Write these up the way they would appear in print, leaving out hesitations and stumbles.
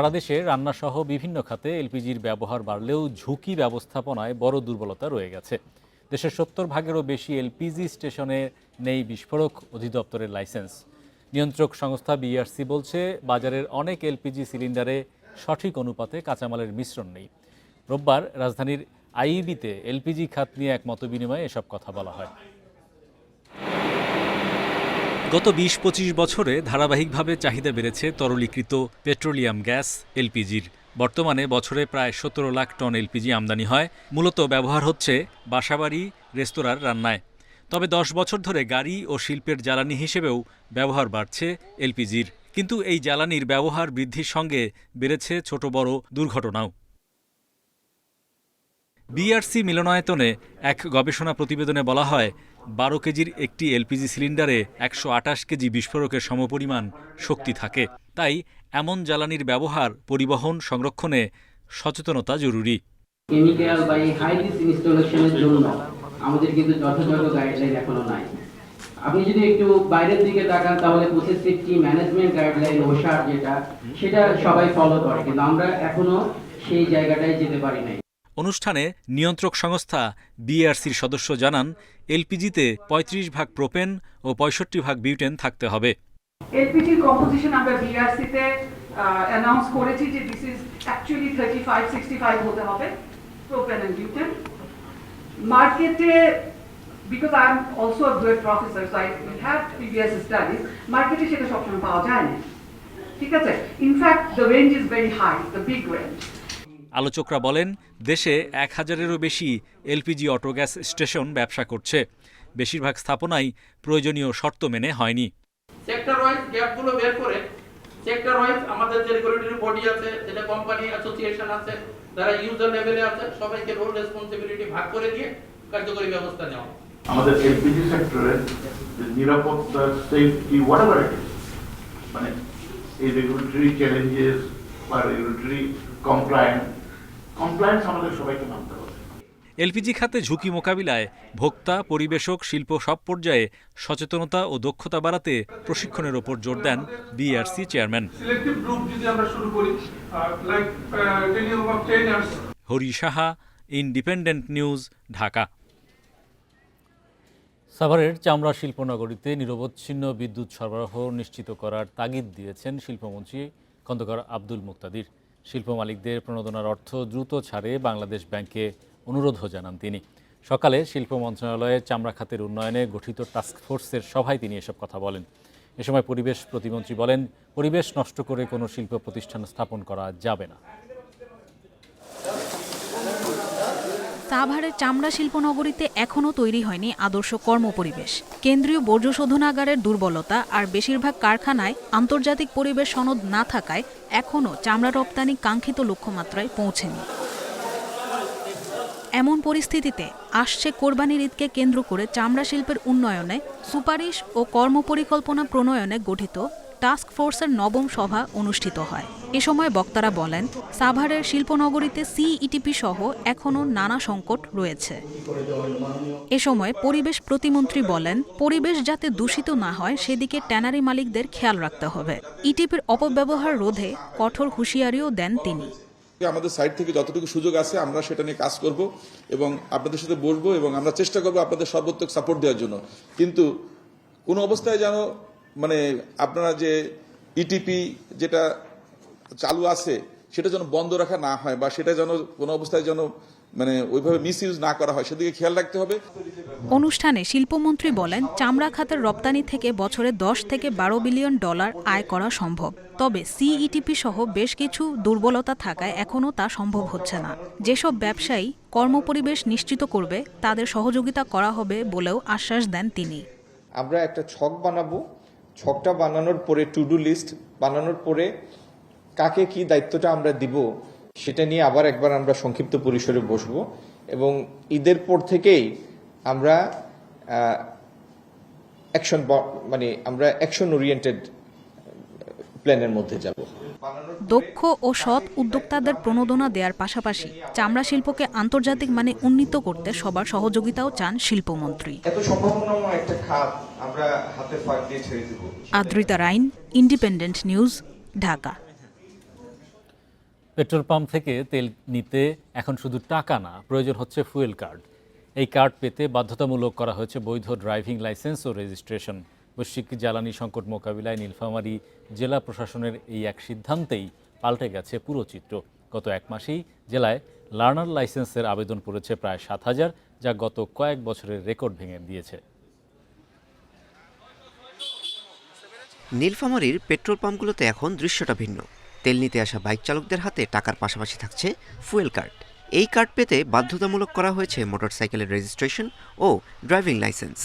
সারা দেশে রান্নাসহ বিভিন্ন খাতে এলপিজির ব্যবহার বাড়লেও ঝুঁকি ব্যবস্থাপনায় বড় দুর্বলতা রয়ে গেছে। দেশের 70%-এরও বেশি এলপিজি স্টেশনে নেই বিস্ফোরক অধিদপ্তরের লাইসেন্স। নিয়ন্ত্রক সংস্থা বিআরসি বলছে, বাজারের অনেক এলপিজি সিলিন্ডারে সঠিক অনুপাতে কাঁচামালের মিশ্রণ নেই। রোববার রাজধানীর আইইবিতে এলপিজি খাত নিয়ে এক মতবিনিময়ে এসব কথা বলা হয়। গত ২০-২৫ বছরে ধারাবাহিকভাবে চাহিদা বেড়েছে তরলীকৃত পেট্রোলিয়াম গ্যাস এলপিজির। বর্তমানে বছরে প্রায় ১৭ লাখ টন এলপিজি আমদানি হয়। মূলত ব্যবহার হচ্ছে বাসাবাড়ি, রেস্তোরাঁর রান্নায়। তবে ১০ বছর ধরে গাড়ি ও শিল্পের জ্বালানি হিসেবেও ব্যবহার বাড়ছে এলপিজির। কিন্তু এই জ্বালানির ব্যবহার বৃদ্ধির সঙ্গে বেড়েছে ছোট বড় দুর্ঘটনাও। বিআরসি মিলনায়তনে এক গবেষণা প্রতিবেদনে বলা হয়, ১২ কেজির একটি এলপিজি সিলিন্ডারে ১২৮ কেজি বিস্ফোরকের সমপরিমাণ শক্তি থাকে। তাই এমন জ্বালানির ব্যবহার, পরিবহন, সংরক্ষণে সচেতনতা জরুরি। কেমিক্যাল বা এই হাই রিস্ক ইনস্টলেশনের জন্য আমাদের কিন্তু যথাযথ গাইডলাইন এখনো নাই। আপনি যদি একটু বাইরের দিকে তাকান তাহলে প্রসেস সেফটি ম্যানেজমেন্ট গাইডলাইন ওশার সেটা সবাই ফলো করে, কিন্তু আমরা এখনো সেই জায়গাটায় যেতে পারি নাই। অনুষ্ঠানে নিয়ন্ত্রক সংস্থা বিআরসির সদস্য জানান, এলপিজিতে ৩৫% প্রোপেন ও ৬৫% বিউটেন থাকতে হবে। এলপিজির কম্পোজিশন আমরা বিআরসিতে অ্যানাউন্স করেছি যে দিস ইজ অ্যাকচুয়ালি 35-65 হতে হবে প্রোপেন এন্ড বিউটেন। মার্কেটে, because I am also a grade professor, so I have previous studies, মার্কেটে সেটা সবসময় পাওয়া যায় না। ঠিক আছে, in fact the range is very high, the big range. আলোচকরা বলেন, দেশে ১,০০০-এরও বেশি এলপিজি অটো গ্যাস স্টেশন ব্যবসা করছে। বেশিরভাগ স্থাপনাই প্রয়োজনীয় শর্ত মেনে হয়নি। সেক্টর ওয়াইজ গ্যাপগুলো বের করে সেক্টর ওয়াইজ আমাদের যে রেগুলেটরি বডি আছে, যেটা কোম্পানি অ্যাসোসিয়েশন আছে, যারা ইউজার লেভেলে আছে, সবাইকে রোল রেসপন্সিবিলিটি ভাগ করে দিয়ে কার্যকরী ব্যবস্থা নেওয়া। আমাদের এলপিজি সেক্টরের নিরাপত্তা, সেফটি, হোয়াটএভার ইট ইজ, মানে এই রেগুলেটরি চ্যালেঞ্জেস বা রেগুলেটরি কমপ্লায়েন্স আমাদের সবাইকে মানতে হবে। এলপিজি খাতে ঝুঁকি মোকাবিলায় ভোক্তা, পরিবেশক, শিল্প সব পর্যায়ে সচেতনতা ও দক্ষতা বাড়াতে প্রশিক্ষণের ওপর জোর দেন BRC chairman. Hari Saha, Independent News, Dhaka. সাভারের চামড়া শিল্পনগরীতে নিরবচ্ছিন্ন বিদ্যুৎ সরবরাহ নিশ্চিত করার তাগিদ দিয়েছেন শিল্পমন্ত্রী খন্দকার আব্দুল মুক্তাদির। শিল্প মালিকদের প্রণোদনার অর্থ দ্রুত ছাড়ে বাংলাদেশ ব্যাংকে অনুরোধও জানান তিনি। সকালে শিল্প মন্ত্রণালয়ে চামড়া খাতের উন্নয়নে গঠিত টাস্কফোর্সের সভায় তিনি এসব কথা বলেন। এ সময় পরিবেশ প্রতিমন্ত্রী বলেন, পরিবেশ নষ্ট করে কোনো শিল্প প্রতিষ্ঠান স্থাপন করা যাবে না। সাভারের চামড়া শিল্পনগরীতে এখনও তৈরি হয়নি আদর্শ কর্মপরিবেশ। কেন্দ্রীয় বর্জ্য শোধনাগারের দুর্বলতা আর বেশিরভাগ কারখানায় আন্তর্জাতিক পরিবেশ সনদ না থাকায় এখনও চামড়া রপ্তানি কাঙ্ক্ষিত লক্ষ্যমাত্রায় পৌঁছেনি। এমন পরিস্থিতিতে আসছে কোরবানির ঈদকে কেন্দ্র করে চামড়া শিল্পের উন্নয়নে সুপারিশ ও কর্মপরিকল্পনা প্রণয়নে গঠিত টাস্ক ফোর্সের নবম সভা অনুষ্ঠিত হয়। এ সময় বক্তারা বলেন, সাভারের শিল্পনগরীতে সিইটিপি সহ এখনও নানা সংকট রয়েছে। এ সময় পরিবেশ প্রতিমন্ত্রী বলেন, পরিবেশ যাতে দূষিত না হয় সেদিকে ট্যানারি মালিকদের খেয়াল রাখতে হবে। ইটিপির অপব্যবহার রোধে কঠোর হুঁশিয়ারিও দেন তিনি। আমাদের সাইড থেকে যতটুকু সুযোগ আছে আমরা সেটা নিয়ে কাজ করব এবং আপনাদের সাথে বসবো এবং আমরা চেষ্টা করব আপনাদের সর্বোত্তম সাপোর্ট দেওয়ার জন্য। কিন্তু কোনো অবস্থায় যেন মানে আপনারা যে ইটিপি যেটা চালু আছে সেটা যেন বন্ধ রাখা না হয় বা সেটা যেন কোনো অবস্থায় যেন মানে ওইভাবে মিসইউজ না করা হয়, সেদিকে খেয়াল রাখতে হবে। অনুষ্ঠানে শিল্পমন্ত্রী বলেন, চামড়া খাতের রপ্তানি থেকে বছরে 10 থেকে 12 বিলিয়ন ডলার আয় করা সম্ভব। তবে সিইটিপি সহ বেশ কিছু দুর্বলতা থাকায় এখনও তা সম্ভব হচ্ছে না। যেসব ব্যবসায়ী কর্মপরিবেশ নিশ্চিত করবে তাদের সহযোগিতা করা হবে বলেও আশ্বাস দেন তিনি। আমরা একটা ছক বানাবো, ছকটা বানানোর পরে টু ডু লিস্ট বানানোর পরে কাকে কি দায়িত্বটা আমরা দিব সেটা নিয়ে আবার একবার আমরা সংক্ষিপ্ত পরিসরে বসবো এবং ঈদের পর থেকেই আমরা অ্যাকশন ওরিয়েন্টেড প্ল্যানের মধ্যে যাব। দক্ষ ও সৎ উদ্যোক্তাদের প্রণোদনা দেওয়ার পাশাপাশি চামড়া শিল্পকে আন্তর্জাতিক মানে উন্নীত করতে সবার সহযোগিতাও চান শিল্পমন্ত্রী। এত সম্ভাবনাময় একটা খাত আমরা হাতে ফাঁক দিয়ে ছেড়ে দেব। Adrita Rain, Independent News, Dhaka. Petrol pump থেকে তেল নিতে এখন শুধু টাকা না, প্রয়োজন হচ্ছে ফুয়েল কার্ড। এই কার্ড পেতে বাধ্যতামূলক করা হয়েছে বৈধ ড্রাইভিং লাইসেন্স ও রেজিস্ট্রেশন। বৈশ্বিক জ্বালানি সংকট মোকাবিলায় নীলফামারী জেলা প্রশাসনের এই এক সিদ্ধান্তেই পাল্টে গেছে পুরো চিত্র। গত এক মাসেই জেলায় লার্নার লাইসেন্সের আবেদন পড়েছে প্রায় 7,000, যা গত কয়েক বছরের রেকর্ড ভেঙে দিয়েছে। নীলফামারীর পেট্রোল পাম্পগুলোতে এখন দৃশ্যটা ভিন্ন। তেল নিতে আসা বাইক চালকদের হাতে টাকার পাশাপাশি থাকছে ফুয়েল কার্ড। এই কার্ড পেতে বাধ্যতামূলক করা হয়েছে মোটরসাইকেলের রেজিস্ট্রেশন ও ড্রাইভিং লাইসেন্স।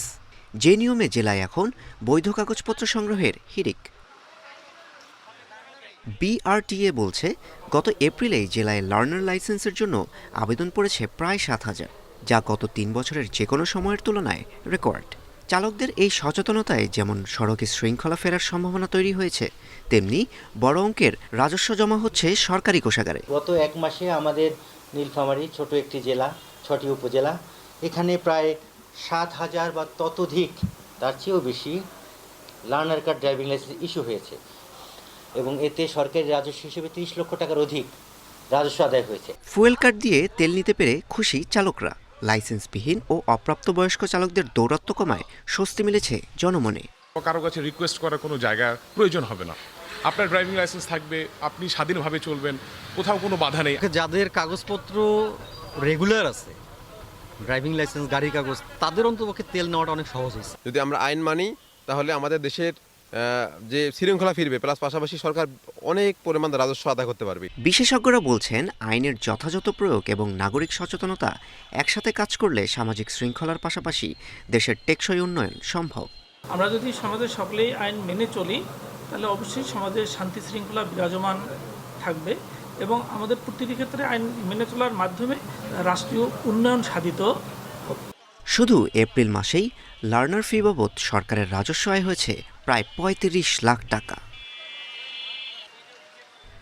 যে নিয়মে জেলায় এখন বৈধ কাগজপত্র সংগ্রহের হিড়িক। বিআরটিএ বলছে, গত এপ্রিলেই জেলায় লার্নার লাইসেন্সের জন্য আবেদন পড়েছে প্রায় 7,000, যা গত 3 বছরের যে কোনো সময়ের তুলনায় রেকর্ড। চালকদের এই সচেতনতায় যেমন সড়কে শৃঙ্খলা ফেরার সম্ভাবনা তৈরি হয়েছে, তেমনি বড় অঙ্কের রাজস্ব জমা হচ্ছে সরকারি কোষাগারে। গত এক মাসে আমাদের নীলফামারী ছোট একটি জেলা, 6টি উপজেলা, এখানে প্রায় 7,000 বা ততোধিক, তার চেয়েও বেশি learner card driving licence issue হয়েছে এবং এতে সরকারি রাজস্ব হিসেবে 30 লক্ষ টাকার অধিক রাজস্ব আদায় হয়েছে। ফুয়েল কার্ড দিয়ে তেল নিতে পেরে খুশি চালকরা। লাইসেন্সবিহীন ও অপ্রাপ্তবয়স্ক চালকদের দৌরাত্ম্য কমায় স্বস্তি মিলেছে জনমনে। কারো কাছে রিকোয়েস্ট করার কোনো জায়গা প্রয়োজন হবে না। আপনার ড্রাইভিং লাইসেন্স থাকবে, আপনি স্বাধীনভাবে চলবেন, কোথাও কোনো বাধা নেই। যাদের কাগজপত্র রেগুলার আছে, ড্রাইভিং লাইসেন্স, গাড়ির কাগজ, তাদের অন্তপক্ষে তেল নেওয়াটা অনেক সহজ হয়েছে। যদি আমরা আইন মানি তাহলে আমাদের দেশের যে শৃঙ্খলা ফিরবে, প্লাস পাশাপাশি সরকার অনেক পরিমাণ রাজস্ব আদায় করতে পারবে। বিশেষজ্ঞরা বলছেন, আইনের যথাযথ প্রয়োগ এবং নাগরিক সচেতনতা একসাথে কাজ করলে সামাজিক শৃঙ্খলার পাশাপাশি দেশের টেকসই উন্নয়ন সম্ভব। আমরা যদি সমাজের সকলেই আইন মেনে চলি, তাহলে অবশ্যই সমাজের শান্তি শৃঙ্খলা বিরাজমান থাকবে এবং আমাদের প্রতিটি ক্ষেত্রে আইন মেনে চলার মাধ্যমে রাষ্ট্রীয় উন্নয়ন সাধিত হবে। শুধু এপ্রিল মাসেই লার্নার ফি বাবদ সরকারের রাজস্ব আয় হয়েছে প্রায় 35 লাখ টাকা।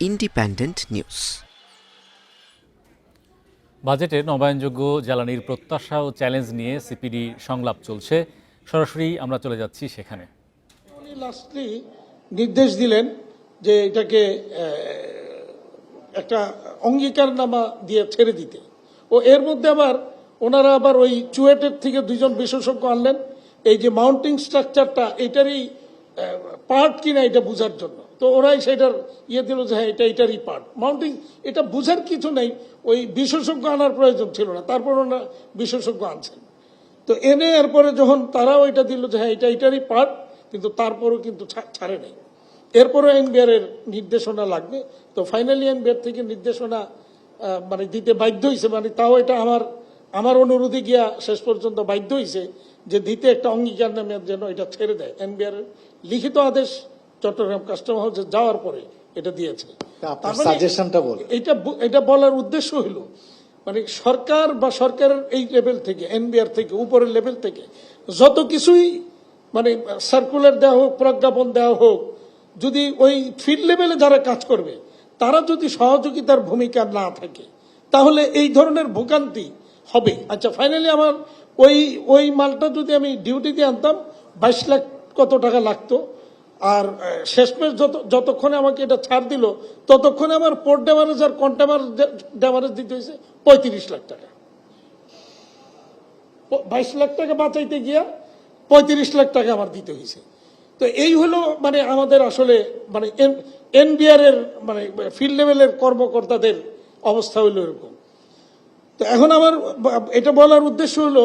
Independent news. বাজেটে নবায়নযোগ্য জ্বালানির প্রত্যাশা ও চ্যালেঞ্জ নিয়ে সিপিডি সংলাপ চলছে। সরাসরি আমরা চলে যাচ্ছি সেখানে। লাস্টলি নির্দেশ দিলেন যে এটাকে একটা অঙ্গীকারনামা দিয়ে ছেড়ে দিতে, ও এর মধ্যে আবার ওনারা আবার ওই চুয়েটের থেকে 2জন বিশেষজ্ঞ আনলেন এই যে মাউন্টিং স্ট্রাকচারটা এটারই পার্ট কিনা এটা বোঝার জন্য। তো ওরাই সেটার দিল যে হ্যাঁ এটারই পার্ট। মাউন্টিং এটা বোঝার কিছু নেই, ওই বিশেষজ্ঞ আনার প্রয়োজন ছিল না, তারপর ওনারা বিশেষজ্ঞ আনছেন। তো এনে এরপরে যখন তারাও এটা দিল যে হ্যাঁ এটারই পার্ট, কিন্তু তারপরও কিন্তু ছাড়ে নাই। এরপরও এনবিআর এর নির্দেশনা লাগবে। তো ফাইনালি এনবিআর থেকে নির্দেশনা মানে দিতে বাধ্য হয়েছে, মানে তাও এটা আমার অনুরোধে গিয়া শেষ পর্যন্ত বাধ্য হয়েছে যে দিতে একটা অঙ্গীকার নামে যেন এটা ছেড়ে দেয়। এনবিআর লিখিত আদেশ চট্টগ্রাম কাস্টম হাউসে যাওয়ার পরে এটা দিয়েছে। এটা বলার উদ্দেশ্য হলো মানে সরকার বা সরকারের এই লেভেল থেকে, এনবিআর থেকে, উপরের লেভেল থেকে যত কিছুই মানে সার্কুলার দেওয়া হোক, প্রজ্ঞাপন দেওয়া হোক, যদি ওই ফিল্ড লেভেলে যারা কাজ করবে তারা যদি সহযোগিতার ভূমিকা না থাকে তাহলে এই ধরনের ভোগান্তি হবে। আচ্ছা, ফাইনালি আমার ওই মালটা যদি আমি ডিউটিতে আনতাম 22 লাখ কত টাকা লাগতো, আর শেষমেশ যতক্ষণে আমাকে এটা ছাড় দিল ততক্ষণে আমার পোর্ট ড্যামারেজ আর কন্টেমার ড্যামারেজ দিতে হয়েছে 35 লাখ টাকা। 22 লাখ টাকা বাঁচাইতে গিয়া 35 লাখ টাকা আমার দিতে হয়েছে। তো এই হলো মানে আমাদের আসলে মানে এনবিআর এর মানে ফিল্ড লেভেলের কর্মকর্তাদের অবস্থা হইলো এরকম। তো এখন আমার এটা বলার উদ্দেশ্য হলো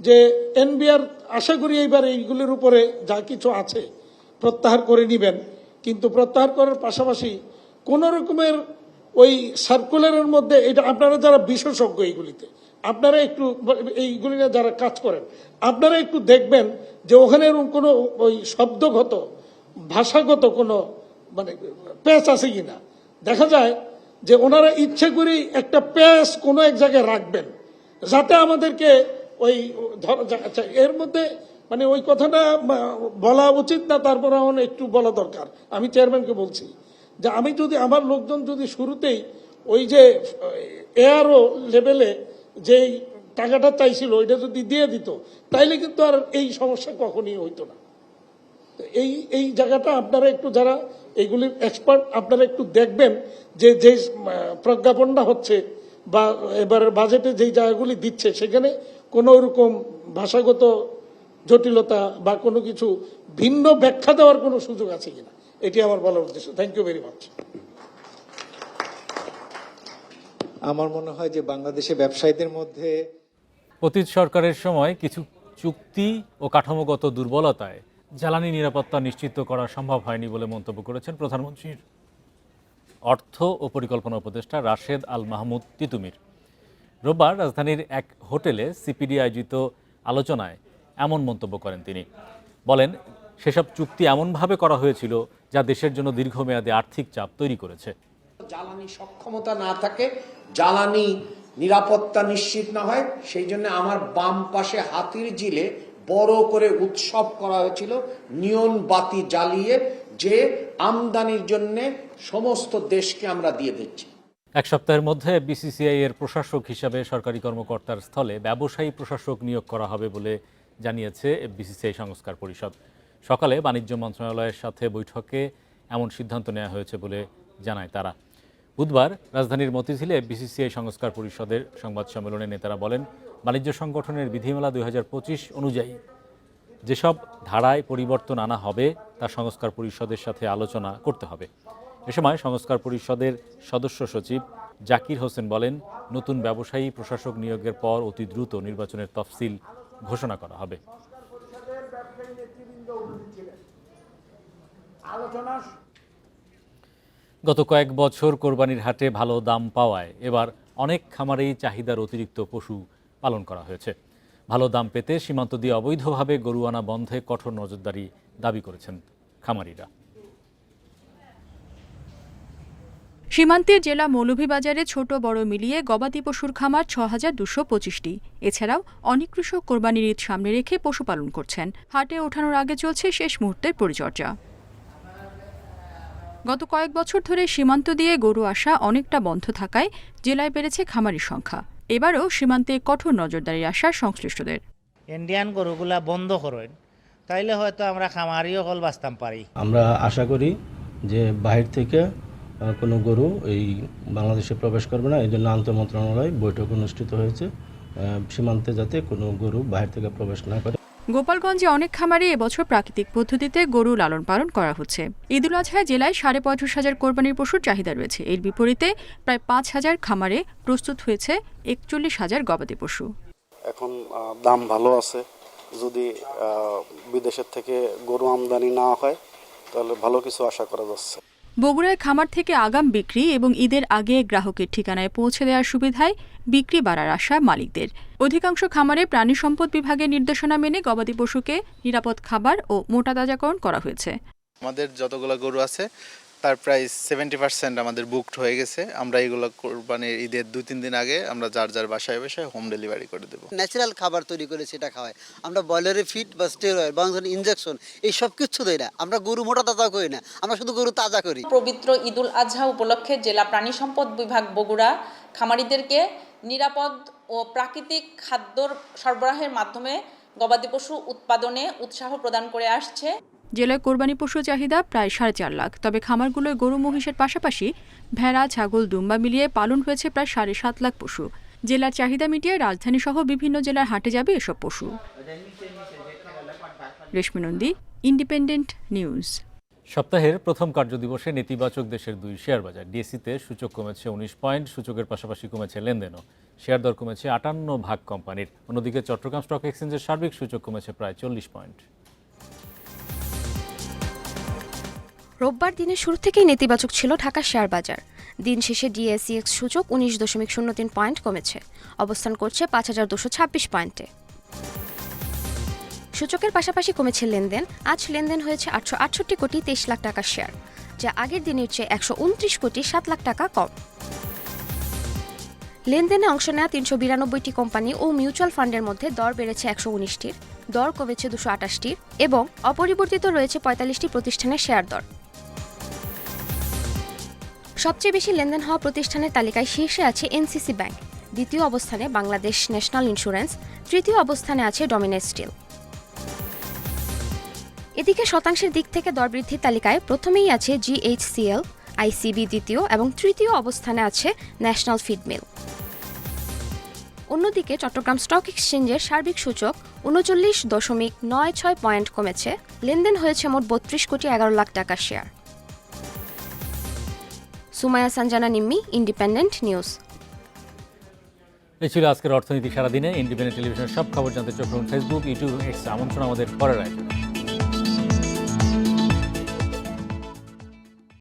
যে এনবিআর আশা করি এইবার এইগুলির উপরে যা কিছু আছে প্রত্যাহার করে নিবেন, কিন্তু প্রত্যাহার করার পাশাপাশি কোন রকমের ওই সার্কুলারের মধ্যে এটা আপনারা যারা বিশেষজ্ঞ এইগুলিতে, আপনারা একটু এইগুলি যারা কাজ করেন আপনারা একটু দেখবেন যে ওখানে এরকম কোনো ওই শব্দগত ভাষাগত কোনো মানে প্যাচ আছে কিনা। দেখা যায় যে ওনারা ইচ্ছে করে একটা প্যাচ কোনো এক জায়গায় রাখবেন যাতে আমাদেরকে ওই এর মধ্যে মানে ওই কথাটা বলা উচিত না, তারপর এখন একটু বলা দরকার। আমি চেয়ারম্যানকে বলছি যে আমি যদি আমার লোকজন যদি শুরুতেই ওই যে এআরও লেভেলে যে টাকাটা চাইছিল ওইটা যদি দিয়ে দিত তাইলে কিন্তু আর এই সমস্যা কখনই হইতো না। এই জায়গাটা আপনারা একটু যারা এইগুলির এক্সপার্ট আপনারা একটু দেখবেন যে যে প্রজ্ঞাপনটা হচ্ছে বা এবারের বাজেটে যেই জায়গাগুলি দিচ্ছে সেখানে কোনো রকম ভাষাগত জটিলতা বা কোনো কিছু ভিন্ন ব্যাখ্যা দেওয়ার কোনো সুযোগ আছে কিনা, এটি আমার বলার উদ্দেশ্য। Thank you very much. আমার মনে হয় যে বাংলাদেশে ব্যবসায়ীদের মধ্যে অতীত সরকারের সময় কিছু চুক্তি ও কাঠামোগত দুর্বলতায় জ্বালানি নিরাপত্তা নিশ্চিত করা সম্ভব হয়নি বলে মন্তব্য করেছেন প্রধানমন্ত্রীর অর্থ ও পরিকল্পনা উপদেষ্টা রাশেদ আল মাহমুদ তিতুমির। রোববার রাজধানীর এক হোটেলে সিপিডি আয়োজিত আলোচনায় এমন মন্তব্য করেন তিনি। বলেন, সেসব চুক্তি এমনভাবে করা হয়েছিল যা দেশের জন্য দীর্ঘমেয়াদী আর্থিক চাপ তৈরি করেছে। জ্বালানি সক্ষমতা না থাকে, জ্বালানি নিরাপত্তা নিশ্চিত না হয়, সেই জন্য আমার বাম পাশে হাতির ঝিলে বড় করে উৎসব করা হয়েছিল নিয়ন বাতি জ্বালিয়ে, যে আমদানির জন্য সমস্ত দেশকে আমরা দিয়ে দিচ্ছি। এক সপ্তাহের মধ্যে বিসিসিআই এর প্রশাসক হিসাবে সরকারি কর্মকর্তার স্থলে ব্যবসায়ী প্রশাসক নিয়োগ করা হবে বলে জানিয়েছে বিসিসিআই সংস্কার পরিষদ। সকালে বাণিজ্য মন্ত্রণালয়ের সাথে বৈঠকে এমন সিদ্ধান্ত নেওয়া হয়েছে বলে জানায় তারা। বুধবার রাজধানীর মতিঝিলে বিসিসিআই সংস্কার পরিষদের সংবাদ সম্মেলনে নেতারা বলেন, বাণিজ্য সংগঠনের বিধিমালা 2025 অনুযায়ী যেসব ধারায় পরিবর্তন আনা হবে তা সংস্কার পরিষদের সাথে আলোচনা করতে হবে। এ সময় সংস্কার পরিষদের সদস্য সচিব জাকির হোসেন বলেন, নতুন ব্যবসায়ী প্রশাসক নিয়োগের পর অতি দ্রুত নির্বাচনের তফসিল ঘোষণা করা হবে। গত কয়েক বছর কোরবানির হাটে ভালো দাম পাওয়ায় এবার অনেক খামারেই চাহিদার অতিরিক্ত পশু পালন করা হয়েছে। ভালো দাম পেতে সীমান্ত দিয়ে অবৈধভাবে গরু আনা বন্ধে কঠোর নজরদারি দাবি করেছেন খামারিরা। সীমান্তের জেলা মৌলভীবাজারে ছোট বড় মিলিয়ে গবাদি পশুর খামার ৬,২২৫টি। এছাড়াও অনেক কৃষক কোরবানির ঈদ সামনে রেখে পশুপালন করছেন। হাটে ওঠানোর আগে চলছে শেষ মুহূর্তের পরিচর্যা। গত কয়েক বছর ধরে সীমান্ত দিয়ে গরু আসা অনেকটা বন্ধ থাকায় জেলায় বেড়েছে খামারির সংখ্যা। এবারও সীমান্তে কঠোর নজরদারি আসার সংশ্লিষ্টদের। ইন্ডিয়ান গরুগুলা বন্ধ করেন, তাইলে হয়তো আমরা খামারিও হল বাঁচতাম পারি। আমরা আশা করি যে বাহির থেকে কোনো গরু এই বাংলাদেশে প্রবেশ করবে না। এই জন্য আন্তঃ মন্ত্রণালয় বৈঠক অনুষ্ঠিত হয়েছে, সীমান্তে যাতে কোনো গরু বাহির থেকে প্রবেশ না করে। গোপালগঞ্জে অনেক খামারে এবছর প্রাকৃতিক পদ্ধতিতে গরু লালন পালন করা হচ্ছে। ঈদুল আজহায় জেলায় 35,500 কোরবানির পশুর চাহিদা রয়েছে। এর বিপরীতে প্রায় 5,000 খামারে প্রস্তুত হয়েছে 41,000 গবাদি পশু। এখন দাম ভালো আছে, যদি বিদেশের থেকে গরু আমদানি না হয় তাহলে ভালো কিছু আশা করা যাচ্ছে। বগুড়ায় খামার থেকে আগাম বিক্রি এবং ঈদের আগে গ্রাহকের ঠিকানায় পৌঁছে দেওয়ার সুবিধায় বিক্রি বাড়ার আশা মালিকদের। অধিকাংশ খামারে প্রাণী সম্পদ বিভাগের নির্দেশনা মেনে গবাদি পশুকে নিরাপদ খাবার ও মোটা তাজাকরণ করা হয়েছে। আমাদের যতগুলো গরু আছে তার প্রায় 70% আমাদের বুকড হয়ে গেছে। আমরা এগুলো কোরবানির ঈদের 2-3 দিন আগে আমরা যার যার বাসায় বাসায় হোম ডেলিভারি করে দেবো। ন্যাচারাল খাবার তৈরি করে সেটা খাওয়াই। আমরা ব্রয়লারের ফিড বা স্টেরয়েড বা ইনজেকশন এই সব কিছু দেই না। আমরা গরু মোটা তাজা করি না, আমরা শুধু গরু তাজা করি। পবিত্র ঈদুল আজহা উপলক্ষে জেলা প্রাণী সম্পদ বিভাগ বগুড়া খামারিদেরকে নিরাপদ ও প্রাকৃতিক খাদ্যর সরবরাহের মাধ্যমে গবাদি পশু উৎপাদনে উৎসাহ প্রদান করে আসছে। জেলায় কোরবানি পশু চাহিদা প্রায় 4.5 লাখ। তবে খামারগুলোয় গরু মহিষের পাশাপাশি ভেড়া, ছাগল, দুম্বা মিলিয়ে পালন হয়েছে প্রায় 7.5 লাখ পশু। জেলার চাহিদা মিটিয়ে রাজধানী সহ বিভিন্ন জেলার হাটে যাবে এসব পশু। রেশমি নন্দী, ইন্ডিপেন্ডেন্ট নিউজ। সপ্তাহের প্রথম কার্যদিবসে নেতিবাচক দেশের 2 শেয়ার বাজার। ডিএসইতে সূচক কমেছে 19 পয়েন্ট, সূচকের পাশাপাশি কমেছে লেনদেনও। শেয়ার দর কমেছে 58 ভাগ কোম্পানির। অন্যদিকে চট্টগ্রাম স্টক এক্সচেঞ্জের সার্বিক সূচক কমেছে প্রায় 40 পয়েন্ট। রোববার দিনের শুরু থেকেই নেতিবাচক ছিল ঢাকা শেয়ার বাজার। দিন শেষে ডিএসইএক্স সূচক 19.03 পয়েন্ট কমেছে, অবস্থান করছে 5226 পয়েন্টে। সূচকের পাশাপাশি কমেছে লেনদেন। আজ লেনদেন হয়েছে 868 কোটি 23 লাখ টাকার শেয়ার, যা আগের দিনের চেয়ে 129 কোটি 7 লাখ টাকা কম। লেনদেনে অংশ নেওয়া 392টি কোম্পানি ও মিউচুয়াল ফান্ডের মধ্যে দর বেড়েছে 119টির, দর কমেছে 228টির এবং অপরিবর্তিত রয়েছে 45টি প্রতিষ্ঠানের শেয়ার দর। সবচেয়ে বেশি লেনদেন হওয়া প্রতিষ্ঠানের তালিকায় শীর্ষে আছে এনসিসি ব্যাংক, দ্বিতীয় অবস্থানে বাংলাদেশ ন্যাশনাল ইন্স্যুরেন্স, তৃতীয় অবস্থানে আছে ডমিনেট স্টিল। এদিকে শতাংশের দিক থেকে দর বৃদ্ধির তালিকায় প্রথমেই আছে GHCL, ICB দ্বিতীয় এবং তৃতীয় অবস্থানে আছে ন্যাশনাল ফিড মিল। অন্যদিকে চট্টগ্রাম স্টক এক্সচেঞ্জের সার্বিক সূচক 39.96 পয়েন্ট কমেছে, লেনদেন হয়েছে মোট 32 কোটি 11 লাখ টাকার share. Sumaiya Sanjana Nimmi, independent news. এই ছিল আজকের অর্থনীতি সারাদিনে। ইন্ডিপেন্ডেন্ট টেলিভিশনের সব খবর জানতে চোখ রাখুন ফেসবুক, ইউটিউব, এক্স। আমন্ত্রণ আমাদের পরের আয়োজনে।